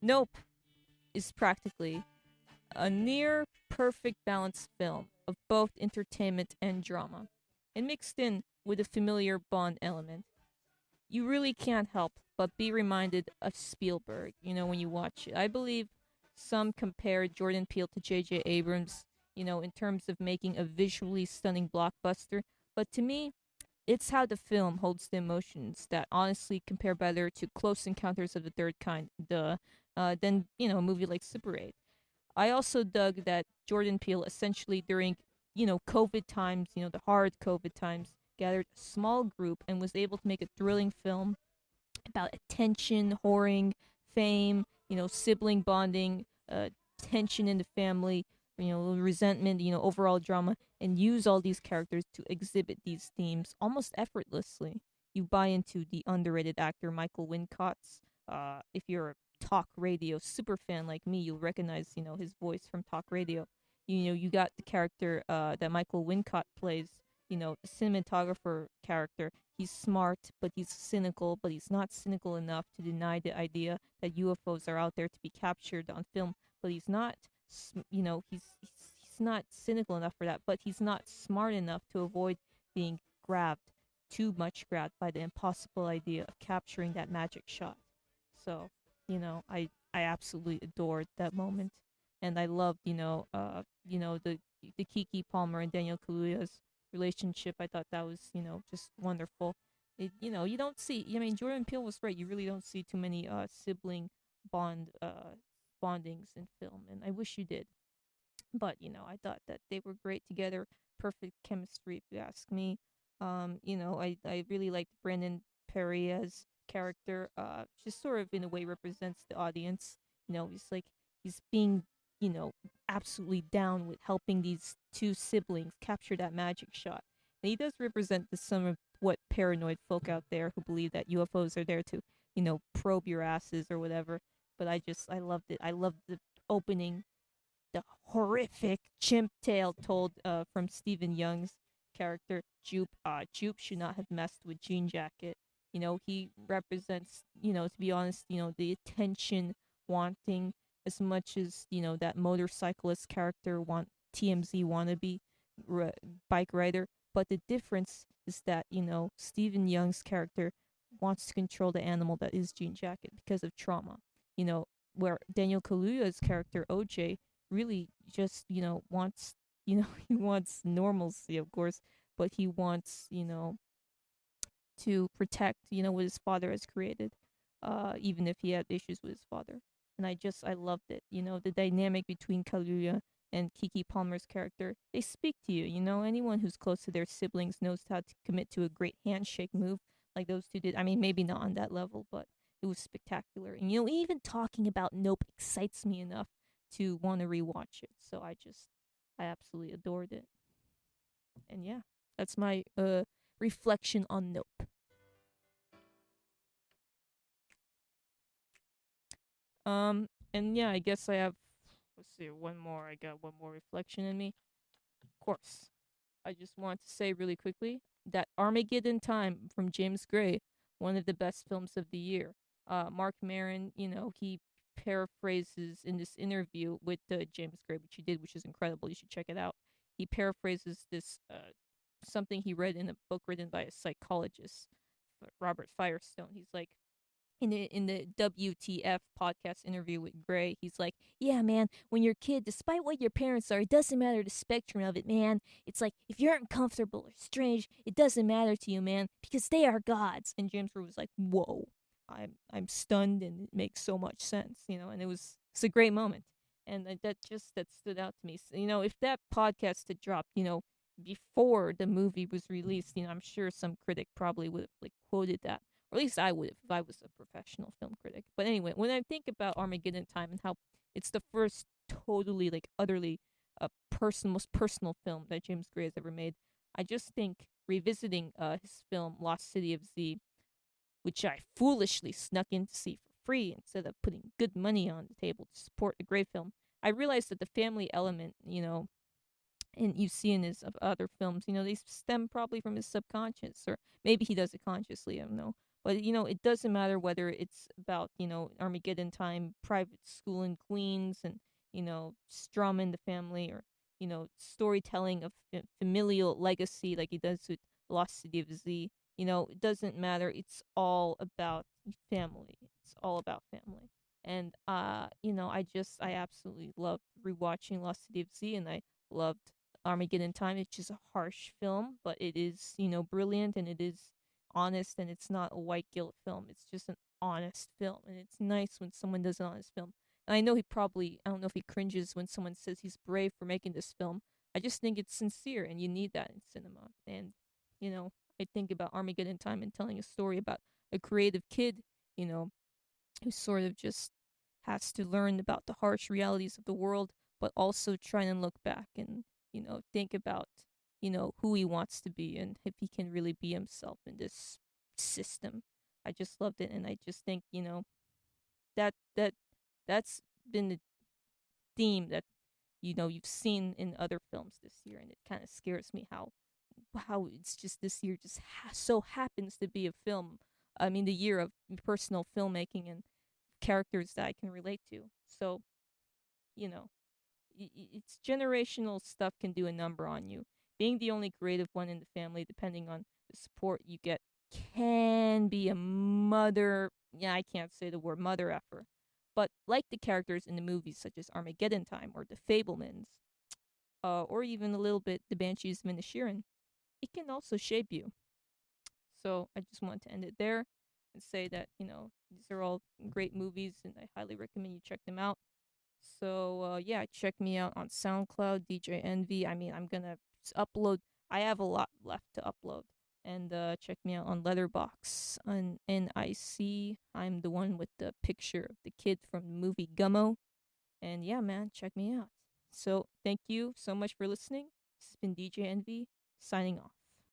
Nope is practically a near perfect balanced film of both entertainment and drama, and mixed in with a familiar Bond element. You really can't help but be reminded of Spielberg, when you watch it. I believe some compare Jordan Peele to J.J. Abrams, in terms of making a visually stunning blockbuster, but to me, it's how the film holds the emotions that honestly compare better to Close Encounters of the Third Kind, than a movie like Super 8. I also dug that Jordan Peele essentially during, COVID times, the hard COVID times, gathered a small group and was able to make a thrilling film about attention, whoring, fame, sibling bonding, tension in the family, resentment, overall drama, and use all these characters to exhibit these themes almost effortlessly. You buy into the underrated actor Michael Wincott's. If you're a talk radio super fan like me, you'll recognize, his voice from talk radio. You got the character that Michael Wincott plays, the cinematographer character. He's smart, but he's cynical, but he's not cynical enough to deny the idea that UFOs are out there to be captured on film. But he's not, he's not cynical enough for that. But he's not smart enough to avoid being grabbed, too much grabbed by the impossible idea of capturing that magic shot. So, I absolutely adored that moment, and I loved, the Kiki Palmer and Daniel Kaluuya's relationship. I thought that was, just wonderful. You don't see. I mean, Jordan Peele was right. You really don't see too many sibling bondings in film, and I wish you did. But I thought that they were great together. Perfect chemistry, if you ask me. I really liked Brandon Pereira's character. Just sort of in a way represents the audience. He's like he's being absolutely down with helping these two siblings capture that magic shot. And he does represent the some of what paranoid folk out there who believe that UFOs are there to, probe your asses or whatever. But I loved it. I loved the opening, the horrific chimp tale told from Stephen Young's character, Jupe. Jupe should not have messed with Jean Jacket. He represents, to be honest, the attention wanting as much as, that motorcyclist character want TMZ wannabe r- bike rider. But the difference is that, Stephen Young's character wants to control the animal that is Jean Jacket because of trauma. Where Daniel Kaluuya's character, OJ, really just wants he wants normalcy, of course, but he wants to protect what his father has created, even if he had issues with his father. And I loved it. The dynamic between Kaluuya and Kiki Palmer's character, they speak to you. Anyone who's close to their siblings knows how to commit to a great handshake move like those two did. I mean, maybe not on that level, but it was spectacular. And even talking about Nope excites me enough to want to rewatch it. So I absolutely adored it. And yeah, that's my reflection on Nope. And yeah, I guess I have, let's see, one more. I got one more reflection in me. Of course, I just want to say really quickly that Armageddon Time from James Gray, one of the best films of the year. Mark Maron, he paraphrases in this interview with James Gray, which he did, which is incredible. You should check it out. He paraphrases this something he read in a book written by a psychologist, Robert Firestone. He's like, in the WTF podcast interview with Gray, he's like, "Yeah, man, when you're a kid, despite what your parents are, it doesn't matter the spectrum of it, man. It's like if you're uncomfortable or strange, it doesn't matter to you, man, because they are gods." And James Gray was like, "Whoa, I'm stunned, and it makes so much sense, And it's a great moment, and that stood out to me. So, if that podcast had dropped, before the movie was released, I'm sure some critic probably would have like quoted that, or at least I would if I was a professional film critic. But anyway, when I think about Armageddon Time and how it's the first totally, like, utterly most personal film that James Gray has ever made, I just think revisiting his film Lost City of Z, which I foolishly snuck in to see for free instead of putting good money on the table to support a Gray film, I realized that the family element, and you see in his other films, they stem probably from his subconscious, or maybe he does it consciously. I don't know, But it doesn't matter whether it's about Armageddon time, private school in Queens, and Strum in the family, or storytelling of familial legacy like he does with Lost City of Z. It doesn't matter. It's all about family. It's all about family. And I absolutely loved rewatching Lost City of Z, and I loved Armageddon Time. It's just a harsh film, but it is, brilliant, and it is honest, and it's not a white guilt film. It's just an honest film, and it's nice when someone does an honest film. And I know I don't know if he cringes when someone says he's brave for making this film. I just think it's sincere, and you need that in cinema. And, you know, I think about Armageddon Time and telling a story about a creative kid, you know, who sort of just has to learn about the harsh realities of the world, but also try and look back and, think about, who he wants to be and if he can really be himself in this system. I just loved it, and I just think, that that that's been the theme that you've seen in other films this year, and it kind of scares me how it's just this year just so happens to be a film. I mean, the year of personal filmmaking and characters that I can relate to. So, you know, it's generational stuff can do a number on you. Being the only creative one in the family, depending on the support you get, can be a mother. Yeah, I can't say the word mother effer. But like the characters in the movies such as Armageddon Time or The Fablemans, or even a little bit The Banshees of Inisherin, it can also shape you. So I just want to end it there and say that, these are all great movies, and I highly recommend you check them out. So yeah, check me out on SoundCloud, DJ Envy. I mean, I'm gonna upload. I have a lot left to upload, and check me out on Letterbox on NIC. I'm the one with the picture of the kid from the movie Gummo. And yeah, man, check me out. So thank you so much for listening. This has been DJ Envy signing off.